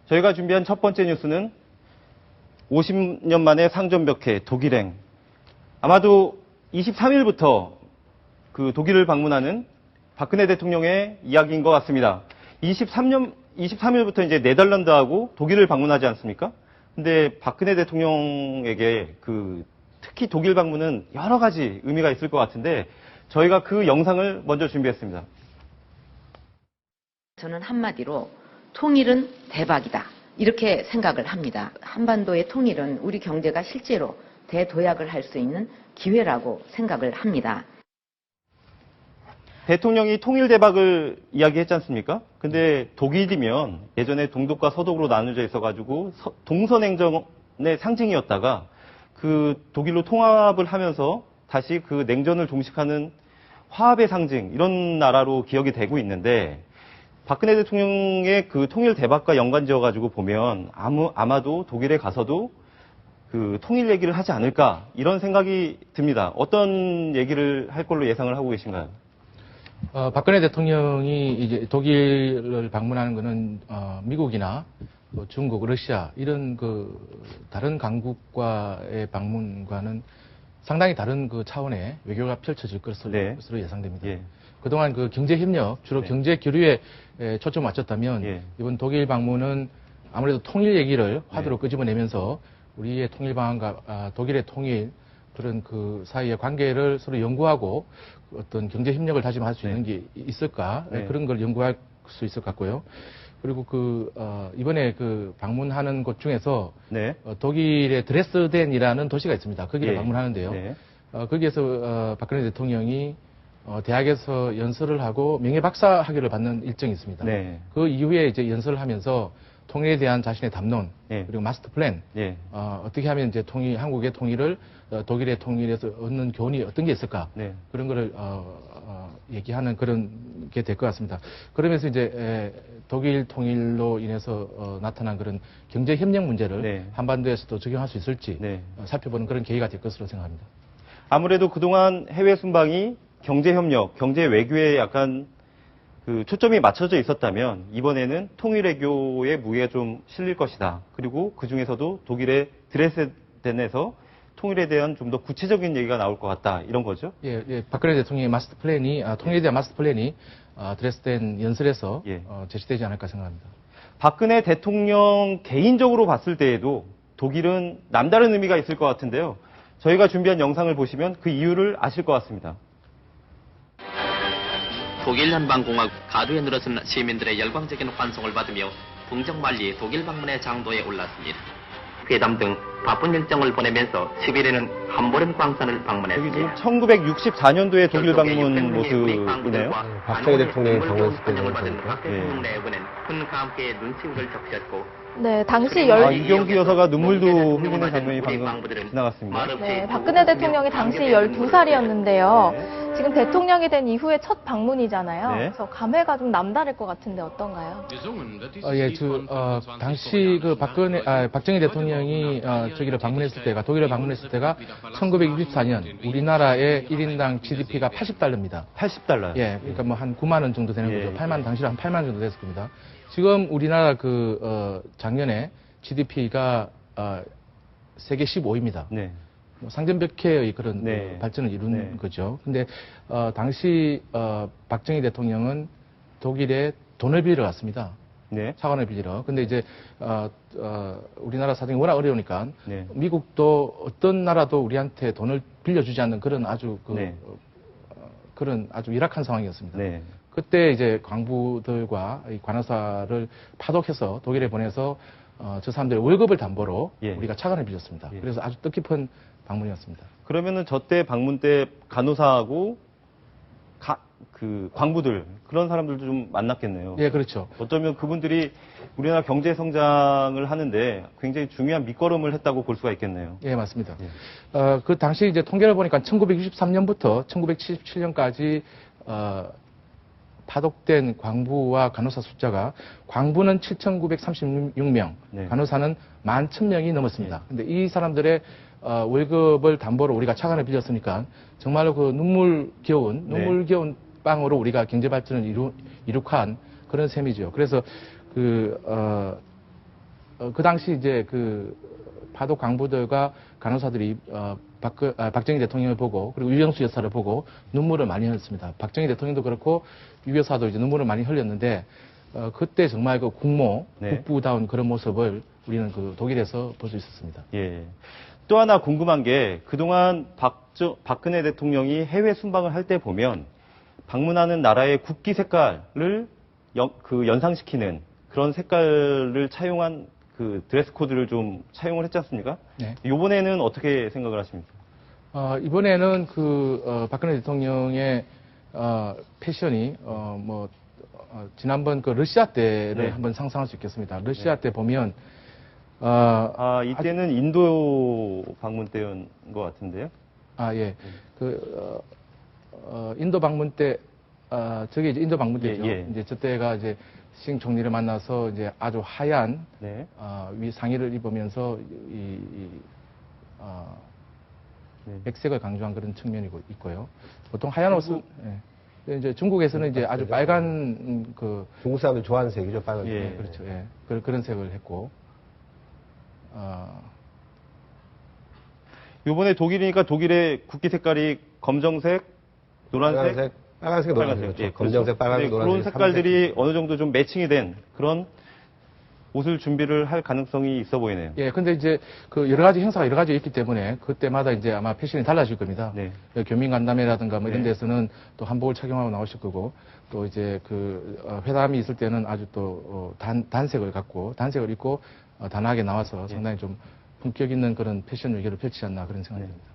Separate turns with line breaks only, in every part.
저희가 준비한 첫 번째 뉴스는 50년 만에 상전벽해 독일행. 아마도 23일부터 그 독일을 방문하는 박근혜 대통령의 이야기인 것 같습니다. 23일부터 이제 네덜란드하고 독일을 방문하지 않습니까? 근데 박근혜 대통령에게 특히 독일 방문은 여러 가지 의미가 있을 것 같은데 저희가 그 영상을 먼저 준비했습니다.
저는 한마디로 통일은 대박이다. 이렇게 생각을 합니다. 한반도의 통일은 우리 경제가 실제로 대도약을 할 수 있는 기회라고 생각을 합니다.
대통령이 통일 대박을 이야기했지 않습니까? 근데 독일이면 예전에 동독과 서독으로 나눠져 있어가지고 동서냉전의 상징이었다가 그 독일로 통합을 하면서 다시 그 냉전을 종식하는 화합의 상징, 이런 나라로 기억이 되고 있는데 박근혜 대통령의 그 통일 대박과 연관지어가지고 보면 아마도 독일에 가서도 그 통일 얘기를 하지 않을까 이런 생각이 듭니다. 어떤 얘기를 할 걸로 예상을 하고 계신가요?
박근혜 대통령이 이제 독일을 방문하는 것은 미국이나 중국, 러시아 이런 다른 강국과의 방문과는 상당히 다른 차원의 외교가 펼쳐질 것으로 예상됩니다.
예.
그동안 경제 협력, 주로 경제 교류에 초점 맞췄다면 이번 독일 방문은 아무래도 통일 얘기를 화두로 끄집어내면서 우리의 통일 방안과 독일의 통일 그런 사이의 관계를 서로 연구하고 어떤 경제 협력을 다짐할 수 있는 게 있을까 그런 걸 연구할 수 있을 것 같고요. 그리고 이번에 방문하는 곳 중에서 독일의 드레스덴이라는 도시가 있습니다. 거기를 방문하는데요. 거기에서 박근혜 대통령이 대학에서 연설을 하고 명예박사 학위를 받는 일정이 있습니다. 그 이후에 이제 연설을 하면서 통일에 대한 자신의 담론 그리고 마스터 플랜 어떻게 하면 이제 한국의 통일을 독일의 통일에서 얻는 교훈이 어떤 게 있을까 그런 거를 얘기하는 그런 게 될 것 같습니다. 그러면서 이제 독일 통일로 인해서 나타난 그런 경제 협력 문제를 한반도에서도 적용할 수 있을지 살펴보는 그런 계기가 될 것으로 생각합니다.
아무래도 그동안 해외 순방이 경제 협력, 경제 외교에 약간 초점이 맞춰져 있었다면 이번에는 통일 외교의 무게가 좀 실릴 것이다. 그리고 그 중에서도 독일의 드레스덴에서 통일에 대한 좀 더 구체적인 얘기가 나올 것 같다. 이런 거죠?
박근혜 대통령의 마스터 플랜이 통일에 대한 마스터 플랜이 드레스덴 연설에서 제시되지 않을까 생각합니다.
박근혜 대통령 개인적으로 봤을 때에도 독일은 남다른 의미가 있을 것 같은데요. 저희가 준비한 영상을 보시면 그 이유를 아실 것 같습니다.
독일 연방공화국 가두에 늘어선 시민들의 열광적인 환송을 받으며 풍정만리 독일 방문의 장도에 올랐습니다. 회담 등 바쁜 일정을 보내면서 10일에는 함보른 광산을 방문했습니다.
1964년도에 독일 방문 모습이네요.
박정희 대통령이 방문했을 때
박 대통령 내부는 큰 감회의 눈시울을 적셨고
네, 당시
이경규 여사가 눈물도 흘리는 장면이 방금 지나갔습니다.
네, 박근혜 대통령이 당시 12살이었는데요. 지금 대통령이 된 이후에 첫 방문이잖아요. 그래서 감회가 좀 남다를 것 같은데 어떤가요?
당시 박정희 대통령이 저기를 방문했을 때가, 독일을 방문했을 때가 1964년 우리나라의 1인당 GDP가 80달러입니다.
80달러?
예, 그러니까 한 9만 원 정도 되는 거죠. 당시로 한 8만 원 정도 됐을 겁니다. 지금 우리나라 작년에 GDP가 세계 15위입니다. 상전벽해의 그런 발전을 이룬 거죠. 근데 당시 박정희 대통령은 독일에 돈을 빌리러 갔습니다. 차관을 빌리러. 근데 이제 우리나라 사정이 워낙 어려우니까 미국도 어떤 나라도 우리한테 돈을 빌려주지 않는 그런 아주 그런 아주 열악한 상황이었습니다. 그때 이제 광부들과 이 관원사를 파독해서 독일에 보내서 저 사람들의 월급을 담보로 우리가 차관을 빌렸습니다. 그래서 아주 뜻깊은 방문이었습니다.
그러면은 저때 방문 때 간호사하고 광부들 그런 사람들도 좀 만났겠네요.
예, 그렇죠.
어쩌면 그분들이 우리나라 경제 성장을 하는데 굉장히 중요한 밑거름을 했다고 볼 수가 있겠네요.
예, 맞습니다. 그 당시 이제 통계를 보니까 1963년부터 1977년까지 파독된 광부와 간호사 숫자가 광부는 7,936명, 간호사는 11,000명이 넘었습니다. 근데 이 사람들의 월급을 담보로 우리가 차관을 빌렸으니까 정말로 눈물겨운 빵으로 우리가 경제 발전을 이룩한 그런 셈이죠. 그래서 그 당시 이제 그 파독 강부들과 간호사들이 박정희 대통령을 보고 그리고 유영수 여사를 보고 눈물을 많이 흘렸습니다. 박정희 대통령도 그렇고 유 여사도 이제 눈물을 많이 흘렸는데 그때 정말 그 국모,
네.
국부다운 그런 모습을 우리는 그 독일에서 볼 수 있었습니다.
예. 또 하나 궁금한 게 그동안 박근혜 대통령이 해외 순방을 할 때 보면 방문하는 나라의 국기 색깔을 연상시키는 그런 색깔을 차용한 그 드레스 코드를 좀 차용을 했지 않습니까?
네.
이번에는 어떻게 생각을 하십니까?
이번에는 박근혜 대통령의 패션이 지난번 그 러시아 때를
네.
한번 상상할 수 있겠습니다. 러시아 때 보면
이때는 인도 방문 때인 것 같은데요.
예. 인도 방문 때, 저게 이제 인도 방문 때죠.
예.
이제 저때가 이제 싱 총리를 만나서 이제 아주 하얀,
네.
위 상의를 입으면서 백색을 강조한 그런 측면이 있고요. 보통 하얀 옷은, 예. 이제 중국에서는 이제 아주 빨간
중국 사람들 좋아하는 색이죠, 빨간색.
예.
그렇죠. 예. 그런 색을 했고,
이번에 독일이니까 독일의 국기 색깔이 검정색, 노란색,
빨간색, 노란색. 그렇죠.
예,
검정색, 빨간색, 노란색.
그런 색깔들이 어느 정도 좀 매칭이 된 그런 옷을 준비를 할 가능성이 있어 보이네요.
예, 근데 이제 여러 가지 행사가 여러 가지 있기 때문에 그때마다 이제 아마 패션이 달라질 겁니다.
네.
교민간담회라든가 뭐 이런
네.
데서는 또 한복을 착용하고 나오실 거고 또 이제 회담이 있을 때는 아주 또 단색을 입고 단아하게 나와서 상당히 좀 품격 있는 그런 패션 외교를 펼치지 않나 그런 생각이 듭니다.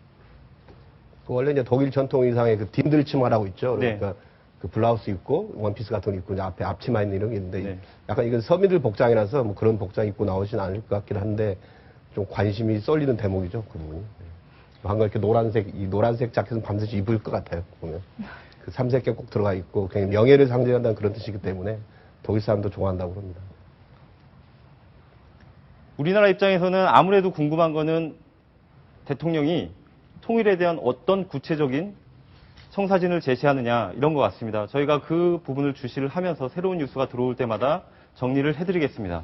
원래 이제 독일 전통 의상에 딘들 치마라고 있죠.
네.
그러니까 그 블라우스 입고 원피스 같은 거 입고 이제 앞에 앞치마 있는 이런 게 있는데
네.
약간 이건 서민들 복장이라서 뭐 그런 복장 입고 나오진 않을 것 같긴 한데 좀 관심이 쏠리는 대목이죠, 그 부분이. 방금 이렇게 노란색 자켓은 반드시 입을 것 같아요, 보면. 그 삼색계 꼭 들어가 있고 그냥 명예를 상징한다는 그런 뜻이기 때문에 독일 사람도 좋아한다고 합니다.
우리나라 입장에서는 아무래도 궁금한 거는 대통령이 통일에 대한 어떤 구체적인 청사진을 제시하느냐 이런 것 같습니다. 저희가 그 부분을 주시를 하면서 새로운 뉴스가 들어올 때마다 정리를 해드리겠습니다.